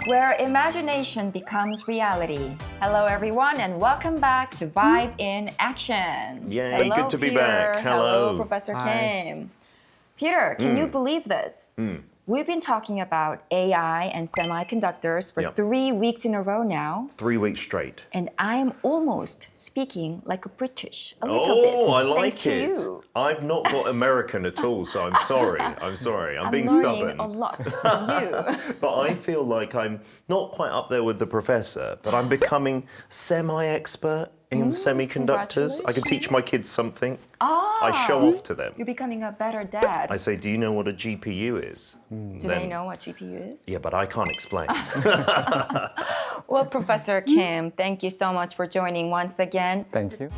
where imagination becomes reality. Hello, everyone, and welcome back to Vibe in Action. Yay, Hello, good to be Peter. back. Hello. Professor Hi. Kim. Peter, can you believe this? We've been talking about AI and semiconductors for 3 weeks in a row now. 3 weeks straight. And I'm almost speaking like a British, a little bit. Oh, I like thanks to it. you. I've not got American at all, so I'm sorry. I'm being learning stubborn. a lot from you. But I feel like I'm not quite up there with the professor, but I'm becoming semi-expert in semiconductors. I can teach my kids something. I show off to them. You're becoming a better dad. I say, do you know what a GPU is? Do they know what GPU is? Yeah, but I can't explain. Well, Professor Kim, thank you so much for joining once again. Thank you.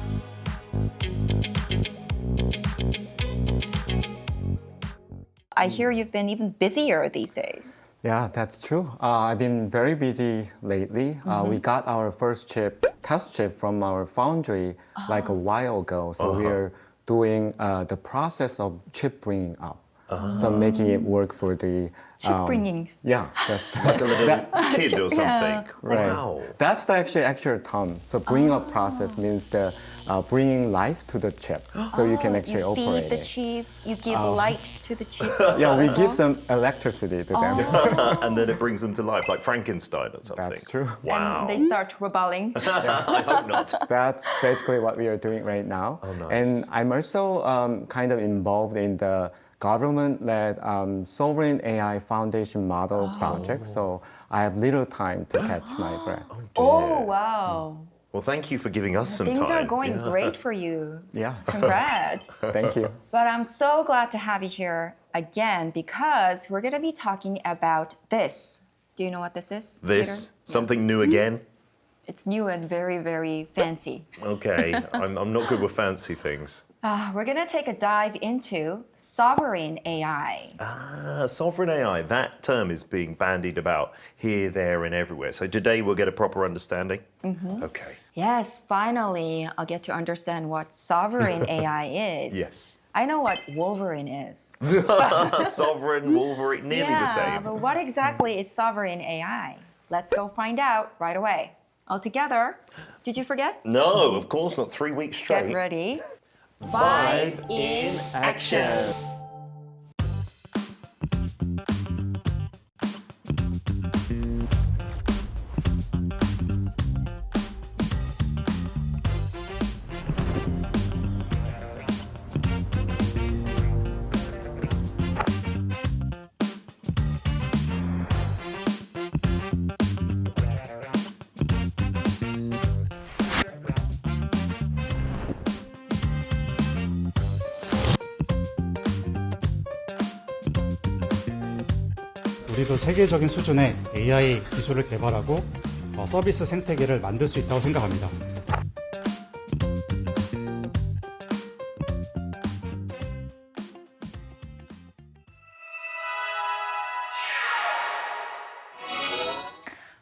I hear you've been even busier these days. Yeah, that's true. I've been very busy lately. We got our first test chip from our foundry like a while ago. So we are doing the process of chip bringing up. So making it work for the... Chip bringing. Yeah, that's Like a little kid or something. right. Wow. That's the actual term. So bring up process means the bringing life to the chip, so you can actually you operate feed the it. chips, you give light to the chips. Yeah, we as give well? some electricity to them. And then it brings them to life, like Frankenstein or something. That's true. Wow. And they start rebelling. I hope not. That's basically what we are doing right now. Oh, nice. And I'm also kind of involved in the government-led sovereign AI foundation model project. So I have little time to catch my breath. Oh, wow. Well, thank you for giving us some time. Things are going great for you. Yeah. Congrats. Thank you. But I'm so glad to have you here again because we're going to be talking about this. Do you know what this is? This, Peter? something new again? It's new and very, very fancy. Okay, I'm not good with fancy things. We're going to take a dive into sovereign AI. Sovereign AI, that term is being bandied about here, there, and everywhere. So today we'll get a proper understanding? Okay. Yes, finally, I'll get to understand what sovereign AI is. Yes. I know what Wolverine is. Sovereign, Wolverine, nearly the same. But what exactly is sovereign AI? Let's go find out right away. All together. Did you forget? No, of course not. 3 weeks straight. Get ready. Vibe in action. 우리도 세계적인 수준의 AI 기술을 개발하고 서비스 생태계를 만들 수 있다고 생각합니다.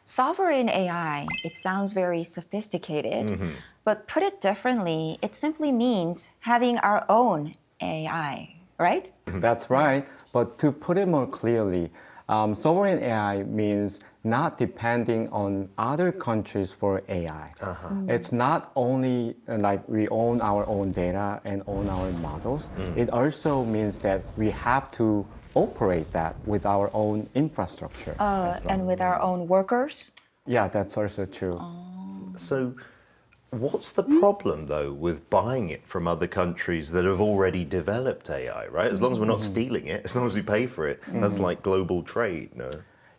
Sovereign AI, it sounds very sophisticated, but put it differently, it simply means having our own AI, right? That's right. But to put it more clearly, sovereign AI means not depending on other countries for AI. It's not only like we own our own data and own our models. It also means that we have to operate that with our own infrastructure. And with our own workers? Yeah, that's also true. So, what's the problem, though, with buying it from other countries that have already developed AI, right? As long as we're not stealing it, as long as we pay for it, that's like global trade, no?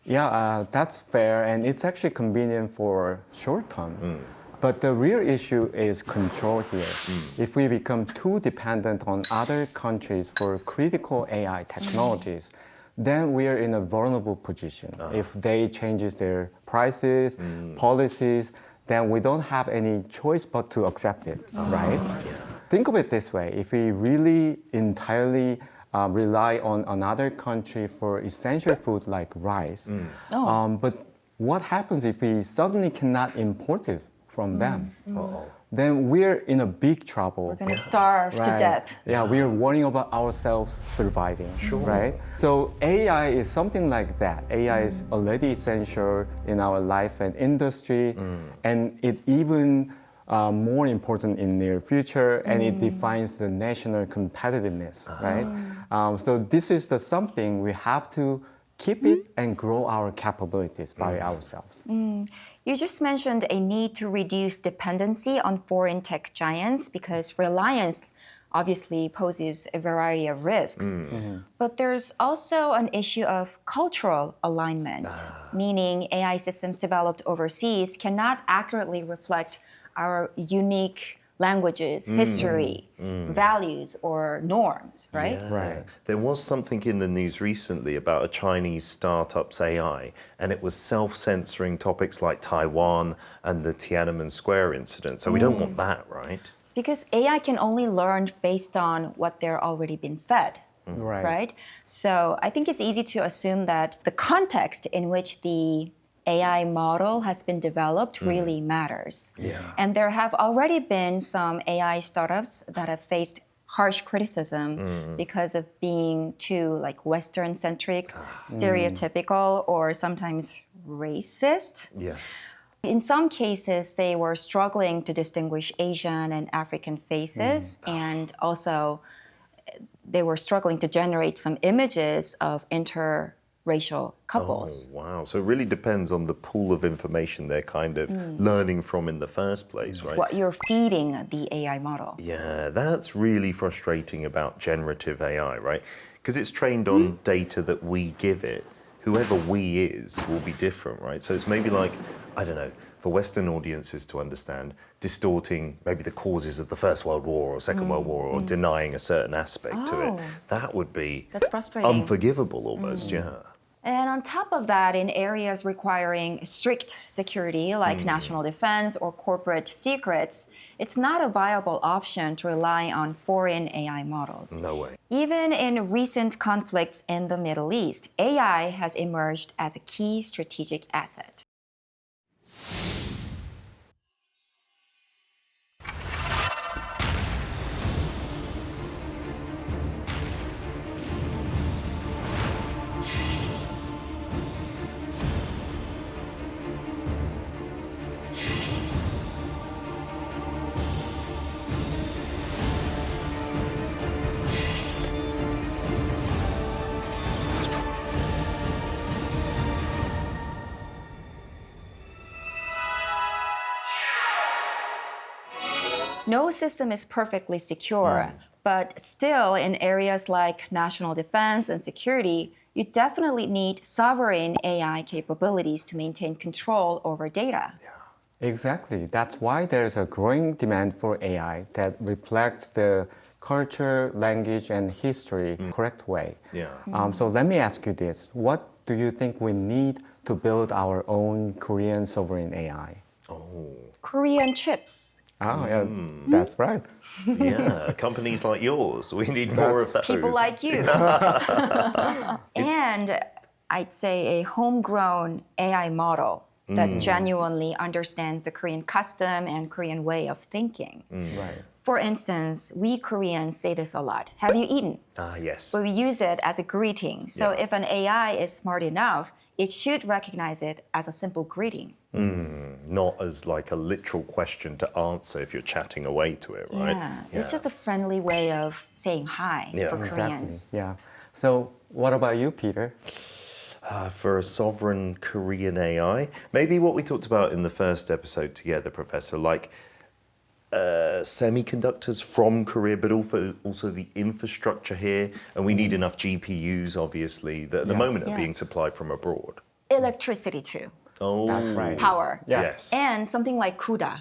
Yeah, that's fair, and it's actually convenient for short term. But the real issue is control here. If we become too dependent on other countries for critical AI technologies, then we are in a vulnerable position. If they changes their prices, policies, then we don't have any choice but to accept it, right? Think of it this way. If we really entirely rely on another country for essential food like rice, but what happens if we suddenly cannot import it from them? then we're in a big trouble. We're going to starve to Right. death. Yeah, we're worrying about ourselves surviving, right? So AI is something like that. AI is already essential in our life and industry, and it even more important in near future, and it defines the national competitiveness, right? So this is the something we have to keep it and grow our capabilities by ourselves. You just mentioned a need to reduce dependency on foreign tech giants because reliance obviously poses a variety of risks. But there's also an issue of cultural alignment, meaning AI systems developed overseas cannot accurately reflect our unique languages, history, values, or norms, right? Yeah. Right. There was something in the news recently about a Chinese startup's AI, and it was self-censoring topics like Taiwan and the Tiananmen Square incident. So we don't want that, right? Because AI can only learn based on what they're already been fed. Right? So I think it's easy to assume that the context in which the AI model has been developed really matters. And there have already been some AI startups that have faced harsh criticism because of being too like Western-centric, stereotypical, or sometimes racist. Yeah. In some cases, they were struggling to distinguish Asian and African faces, and also they were struggling to generate some images of interracial couples. Oh, wow. So it really depends on the pool of information they're kind of learning from in the first place, right? What you're feeding the AI model. Yeah, that's really frustrating about generative AI, right? Because it's trained on data that we give it. Whoever we is will be different, right? So it's maybe like, I don't know, for Western audiences to understand, distorting maybe the causes of the First World War or Second World War, or denying a certain aspect to it. That would be That's frustrating. unforgivable almost, yeah. And on top of that, in areas requiring strict security like national defense or corporate secrets, it's not a viable option to rely on foreign AI models. No way. Even in recent conflicts in the Middle East, AI has emerged as a key strategic asset. No system is perfectly secure, but still in areas like national defense and security, you definitely need sovereign AI capabilities to maintain control over data. Exactly. That's why there's a growing demand for AI that reflects the culture, language, and history correct way. Yeah. So let me ask you this. What do you think we need to build our own Korean sovereign AI? Korean chips. Oh, yeah, that's right. Yeah, companies like yours, we need more of those. People like you. And I'd say a homegrown AI model that genuinely understands the Korean custom and Korean way of thinking. Right. For instance, we Koreans say this a lot. Have you eaten? Yes. But we use it as a greeting. So if an AI is smart enough, it should recognize it as a simple greeting. Not as like a literal question to answer if you're chatting away to it, right? Yeah. It's just a friendly way of saying hi Yeah. for Exactly. Koreans. Yeah. So what about you, Peter? For a sovereign Korean AI, maybe what we talked about in the first episode together, Professor, like semiconductors from Korea, but also the infrastructure here, and we need enough GPUs, obviously, that at the moment are being supplied from abroad. Electricity too. Oh, That's right. Power. Yeah. Yes. And something like CUDA.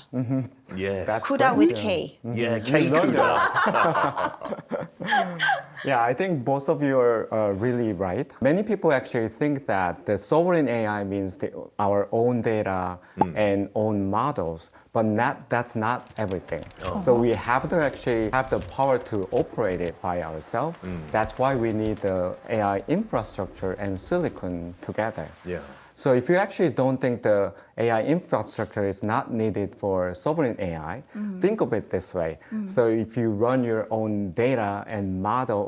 Yes. That's CUDA great. with K. Yeah, K-CUDA. Yeah, I think both of you are really right. Many people actually think that the sovereign AI means our own data and own models. that's not everything. So we have to actually have the power to operate it by ourselves. That's why we need the AI infrastructure and silicon together. Yeah. So if you actually don't think the AI infrastructure is not needed for sovereign AI, think of it this way. So if you run your own data and model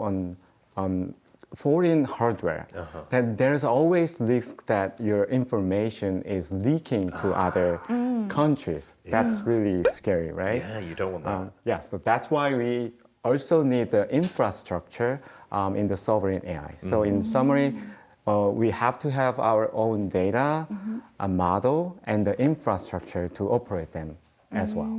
on foreign hardware, then there's always risk that your information is leaking to other countries. That's really scary, right? Yeah, you don't want that. Yeah, so that's why we also need the infrastructure in the sovereign AI. So in summary, we have to have our own data, a model, and the infrastructure to operate them as well.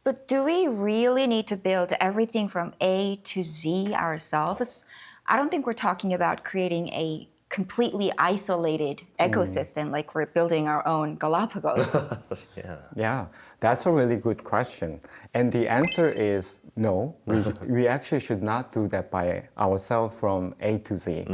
But do we really need to build everything from A to Z ourselves? I don't think we're talking about creating a completely isolated ecosystem like we're building our own Galapagos. Yeah, that's a really good question. And the answer is no, we actually should not do that by ourselves from A to Z.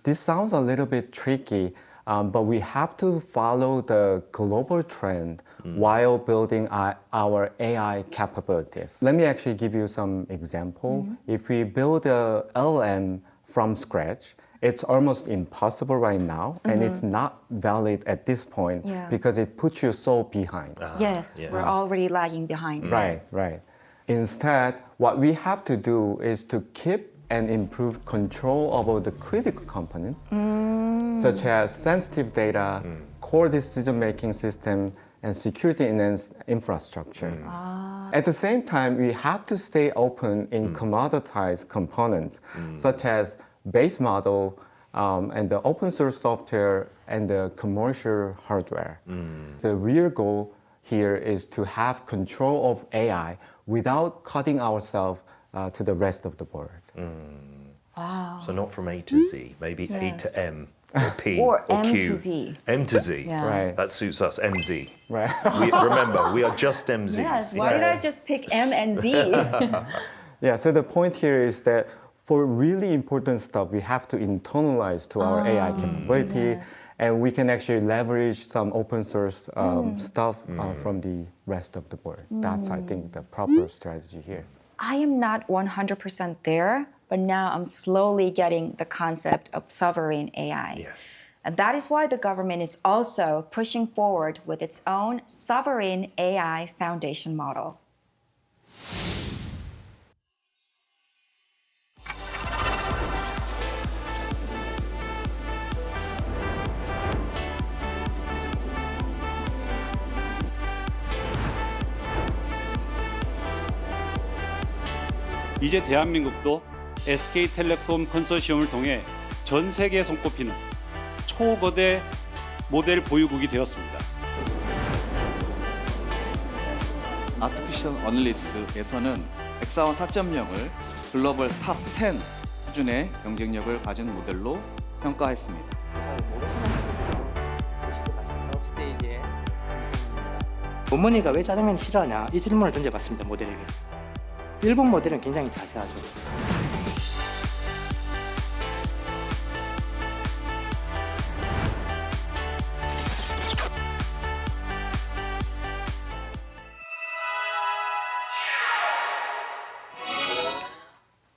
This sounds a little bit tricky, but we have to follow the global trend while building our AI capabilities. Let me actually give you some example. If we build a LM from scratch, it's almost impossible right now, and it's not valid at this point because it puts you so behind. Yes, we're already lagging behind. Right. Instead, what we have to do is to keep and improve control over the critical components, such as sensitive data, core decision-making system, and security-enhanced infrastructure. At the same time, we have to stay open in commoditized components, such as base model, and the open source software and the commercial hardware. The real goal here is to have control of AI without cutting ourselves to the rest of the world. Wow. So not from A to Z, maybe A to M or P Or M Q. to Z. M to Z. Yeah. Right. That suits us, MZ. Right. Remember, we are just MZs. Yes, why did I just pick M and Z? Yeah, so the point here is that for really important stuff, we have to internalize to our AI capability, and we can actually leverage some open source stuff from the rest of the world. That's, I think, the proper strategy here. I am not 100% there, but now I'm slowly getting the concept of sovereign AI. Yes. And that is why the government is also pushing forward with its own sovereign AI foundation model. 이제 대한민국도 SK텔레콤 컨소시엄을 통해 전 세계에 손꼽히는 초거대 모델 보유국이 되었습니다. 아티피셜 어널리스에서는 엑사원 4.0을 글로벌 탑 10 수준의 경쟁력을 가진 모델로 평가했습니다. 어머니가 왜 짜장면 싫어하냐 이 질문을 던져봤습니다. 모델에게. 일본 모델은 굉장히 자세하죠.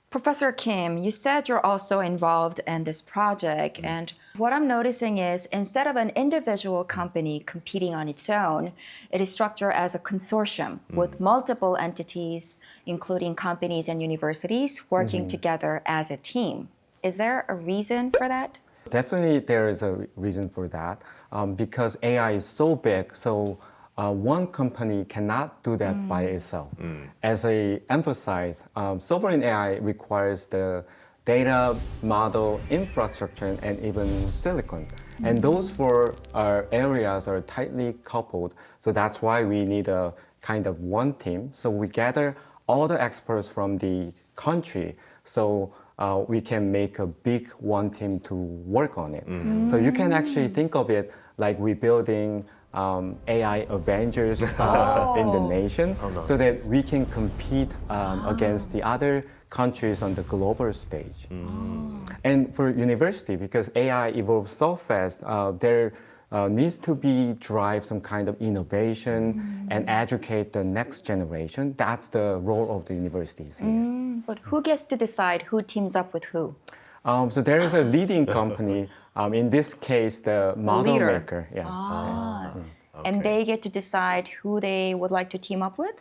Professor Kim, you said you're also involved in this project, and what I'm noticing is instead of an individual company competing on its own, it is structured as a consortium with multiple entities, including companies and universities, working together as a team. Is there a reason for that? Definitely there is a reason for that, because AI is so big, so one company cannot do that by itself. As I emphasized, sovereign AI requires the data, model, infrastructure, and even silicon. And those four areas are tightly coupled. So that's why we need a kind of one team. So we gather all the experts from the country. So we can make a big one team to work on it. So you can actually think of it like we're building AI Avengers in the nation, so that we can compete against the other countries on the global stage. And for university, because AI evolves so fast, there needs to be drive some kind of innovation and educate the next generation. That's the role of the universities here. But who gets to decide who teams up with who? So there is a leading company. In this case, the model Leader. maker. Yeah. And they get to decide who they would like to team up with?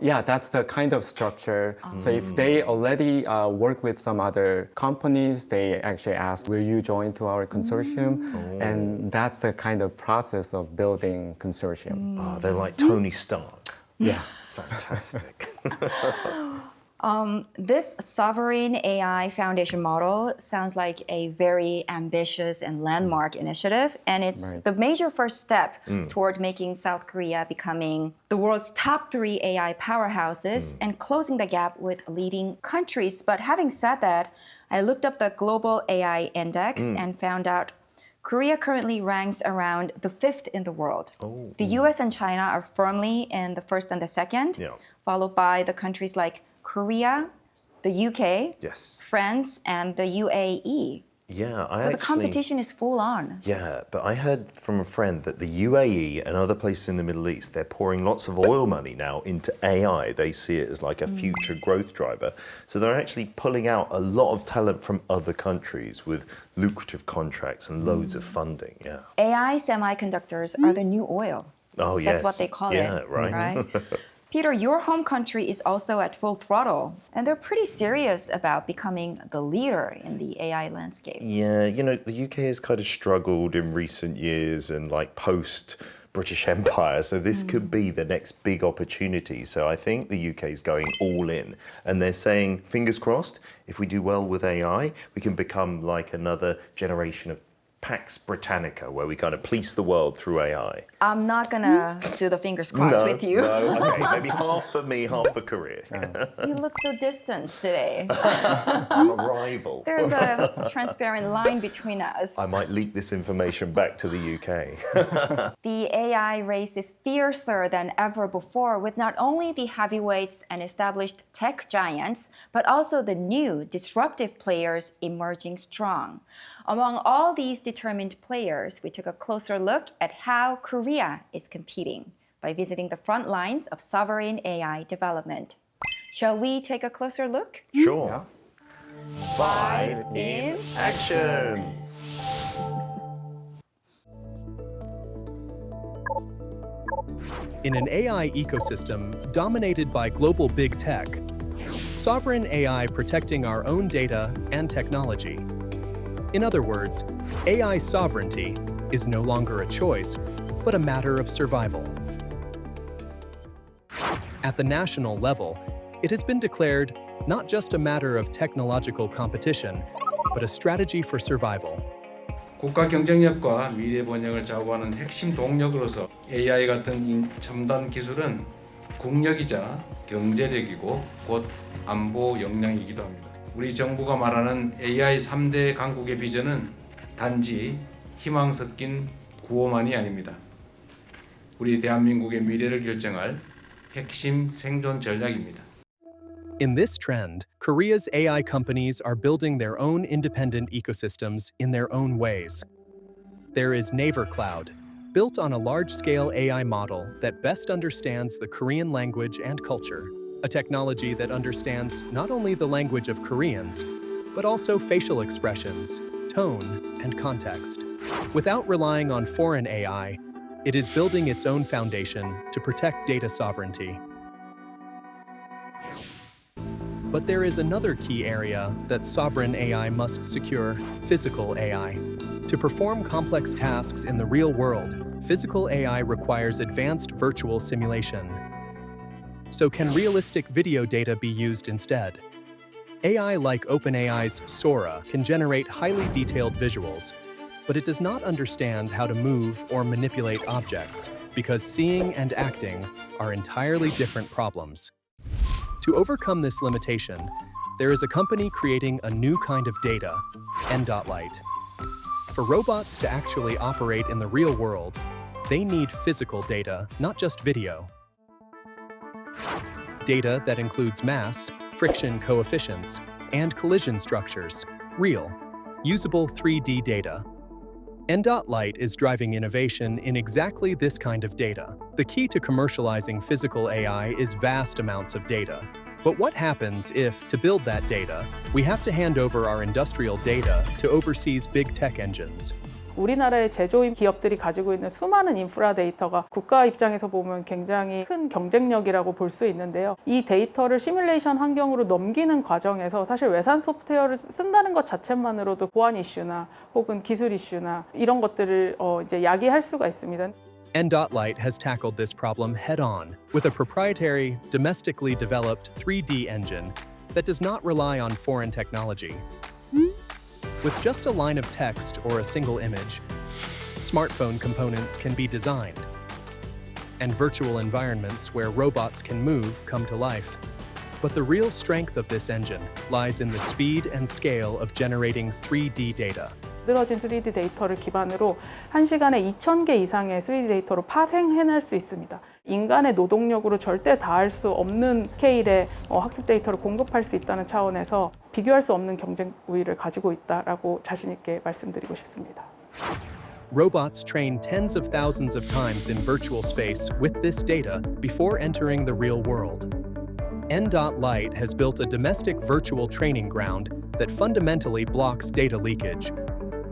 Yeah, that's the kind of structure. So if they already work with some other companies, they actually ask, will you join to our consortium? And that's the kind of process of building consortium. They're like Tony Stark. Yeah. Fantastic. This sovereign.AI foundation model sounds like a very ambitious and landmark initiative, and it's the major first step toward making South Korea becoming the world's top 3 AI powerhouses and closing the gap with leading countries. But having said that, I looked up the global AI index and found out Korea currently ranks around the 5th in the world. The US and China are firmly in the 1st and the 2nd, followed by the countries like Korea, the UK, France, and the UAE. Yeah, So the competition is full on. Yeah, but I heard from a friend that the UAE and other places in the Middle East, they're pouring lots of oil money now into AI. They see it as like a future growth driver. So they're actually pulling out a lot of talent from other countries with lucrative contracts and loads of funding. Yeah. AI semiconductors are the new oil. Oh, yes. That's what they call it. Yeah, right. Peter, your home country is also at full throttle, and they're pretty serious about becoming the leader in the AI landscape. Yeah, you know, the UK has kind of struggled in recent years and like post British Empire, so this could be the next big opportunity. So I think the UK is going all in, and they're saying, fingers crossed, if we do well with AI, we can become like another generation of Pax Britannica, where we kind of police the world through AI. I'm not gonna do the fingers crossed with you. No, okay, maybe half for me, half for Korea. You look so distant today. I'm a rival. There's a transparent line between us. I might leak this information back to the UK. The AI race is fiercer than ever before, with not only the heavyweights and established tech giants, but also the new disruptive players emerging strong. Among all these determined players, we took a closer look at how Korea is competing by visiting the front lines of sovereign AI development. Shall we take a closer look? Sure. Vibe in action. In an AI ecosystem dominated by global big tech, sovereign AI protecting our own data and technology. In other words, AI sovereignty is no longer a choice, but a matter of survival. At the national level, it has been declared not just a matter of technological competition, but a strategy for survival. 국가 경쟁력과 미래 번영을 좌우하는 핵심 동력으로서 AI 같은 첨단 기술은 국력이자 경제력이고 곧 안보 역량이기도 합니다. 우리 정부가 말하는 AI 3대 강국의 비전은 단지 희망 섞인 구호만이 아닙니다. 우리 대한민국의 미래를 결정할 핵심 생존 전략입니다. In this trend, Korea's AI companies are building their own independent ecosystems in their own ways. There is Naver Cloud, built on a large-scale AI model that best understands the Korean language and culture, a technology that understands not only the language of Koreans, but also facial expressions, tone, and context. Without relying on foreign AI, it is building its own foundation to protect data sovereignty. But there is another key area that sovereign AI must secure: physical AI. To perform complex tasks in the real world, physical AI requires advanced virtual simulation. So can realistic video data be used instead? AI like OpenAI's Sora can generate highly detailed visuals, but it does not understand how to move or manipulate objects, because seeing and acting are entirely different problems. To overcome this limitation, there is a company creating a new kind of data, Nlight. For robots to actually operate in the real world, they need physical data, not just video. Data that includes mass, friction coefficients, and collision structures, real, usable 3D data. Nlight is driving innovation in exactly this kind of data. The key to commercializing physical AI is vast amounts of data. But what happens if, to build that data, we have to hand over our industrial data to overseas big tech engines? 우리나라의 제조업 기업들이 가지고 있는 수많은 인프라 데이터가 국가 입장에서 보면 굉장히 큰 경쟁력이라고 볼 수 있는데요. 이 데이터를 시뮬레이션 환경으로 넘기는 과정에서 사실 외산 소프트웨어를 쓴다는 것 자체만으로도 보안 이슈나 혹은 기술 이슈나 이런 것들을 이제 야기할 수가 있습니다. Nlight has tackled this problem head-on with a proprietary, domestically developed 3D engine that does not rely on foreign technology. With just a line of text or a single image, smartphone components can be designed, and virtual environments where robots can move come to life. But the real strength of this engine lies in the speed and scale of generating 3D data. 만들어진 3D 데이터를 기반으로 1시간에 2,000개 이상의 3D 데이터로 파생해낼 수 있습니다. 인간의 노동력으로 절대 다할 수 없는 스케일의 학습 데이터를 공급할 수 있다는 차원에서 비교할 수 없는 경쟁 우위를 가지고 있다라고 자신 있게 말씀드리고 싶습니다. Robots train tens of thousands of times in virtual space with this data before entering the real world. Nlight has built a domestic virtual training ground that fundamentally blocks data leakage.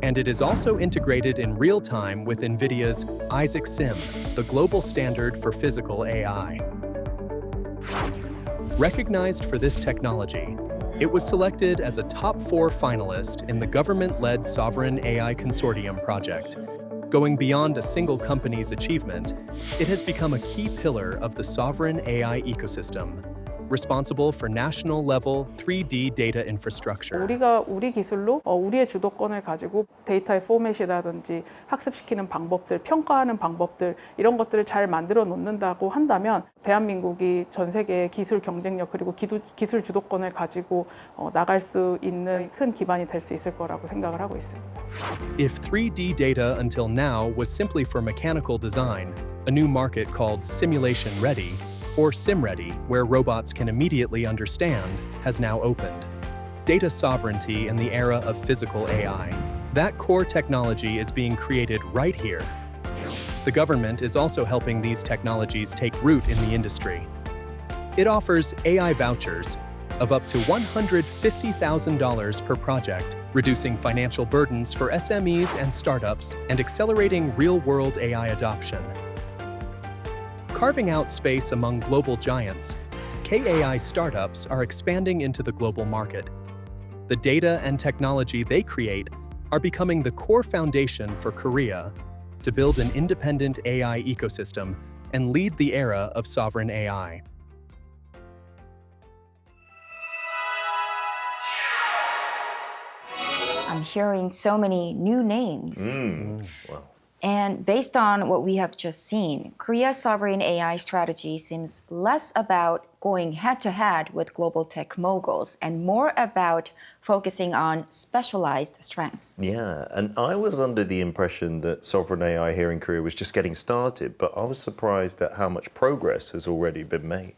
And it is also integrated in real time with NVIDIA's Isaac Sim, the global standard for physical AI. Recognized for this technology, it was selected as a top 4 finalist in the government-led Sovereign AI Consortium project. Going beyond a single company's achievement, it has become a key pillar of the Sovereign AI ecosystem, responsible for national-level 3D data infrastructure. 우리가 우리 기술로 우리의 주도권을 가지고 데이터의 포맷이라든지 학습시키는 방법들, 평가하는 방법들 이런 것들을 잘 만들어 놓는다고 한다면 대한민국이 전 세계의 기술 경쟁력 그리고 기술 주도권을 가지고 나갈 수 있는 큰 기반이 될 수 있을 거라고 생각을 하고 있습니다. If 3D data until now was simply for mechanical design, a new market called simulation ready or SimReady, where robots can immediately understand, has now opened. Data sovereignty in the era of physical AI. That core technology is being created right here. The government is also helping these technologies take root in the industry. It offers AI vouchers of up to $150,000 per project, reducing financial burdens for SMEs and startups and accelerating real-world AI adoption. Carving out space among global giants, KAI startups are expanding into the global market. The data and technology they create are becoming the core foundation for Korea to build an independent AI ecosystem and lead the era of sovereign AI. I'm hearing so many new names. Wow. And based on what we have just seen, Korea's sovereign AI strategy seems less about going head-to-head with global tech moguls and more about focusing on specialized strengths. Yeah, and I was under the impression that sovereign AI here in Korea was just getting started, but I was surprised at how much progress has already been made.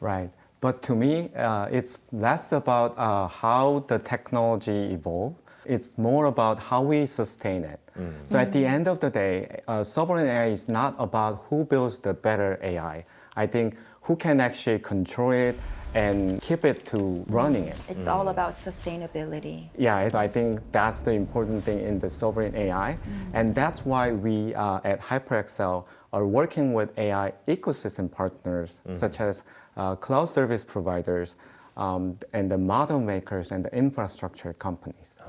Right. But to me, it's less about how the technology evolved. It's more about how we sustain it. So at the end of the day, sovereign AI is not about who builds the better AI. I think who can actually control it and keep it to running it. It's all about sustainability. Yeah, I think that's the important thing in the sovereign AI. And that's why we at HyperExcel are working with AI ecosystem partners such as cloud service providers and the model makers and the infrastructure companies.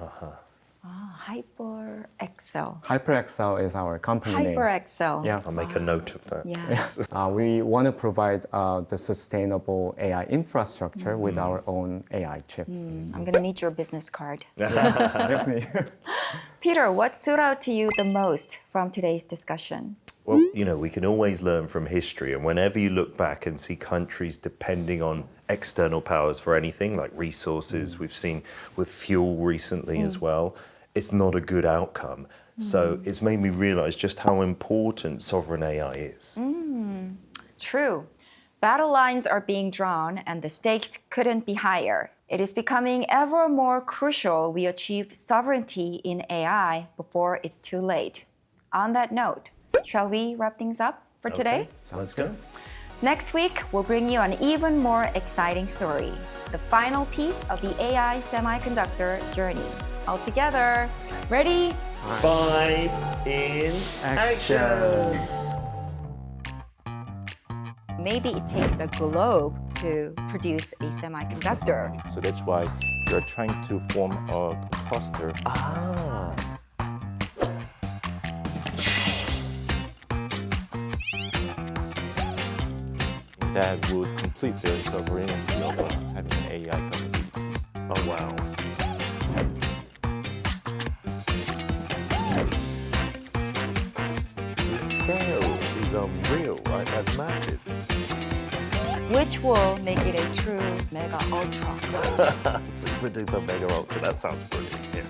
HyperExcel. HyperExcel is our company name. HyperExcel. Yeah. I'll make a note of that. Yeah. We want to provide the sustainable AI infrastructure with our own AI chips. I'm going to need your business card. Definitely. Peter, what stood out to you the most from today's discussion? Well, you know, we can always learn from history, and whenever you look back and see countries depending on external powers for anything, like resources, we've seen with fuel recently as well, it's not a good outcome. So it's made me realize just how important sovereign AI is. True. Battle lines are being drawn and the stakes couldn't be higher. It is becoming ever more crucial we achieve sovereignty in AI before it's too late. On that note, shall we wrap things up for today? Let's go. Next week, we'll bring you an even more exciting story, the final piece of the AI semiconductor journey. All together, ready? 5 in action. Maybe it takes a globe to produce a semiconductor. So that's why we are trying to form a cluster. That would complete the sovereignty of having an AI capability. Oh, wow. The scale is unreal, right? That's massive. Which will make it a true mega ultra. Super duper mega ultra. That sounds brilliant. Yeah.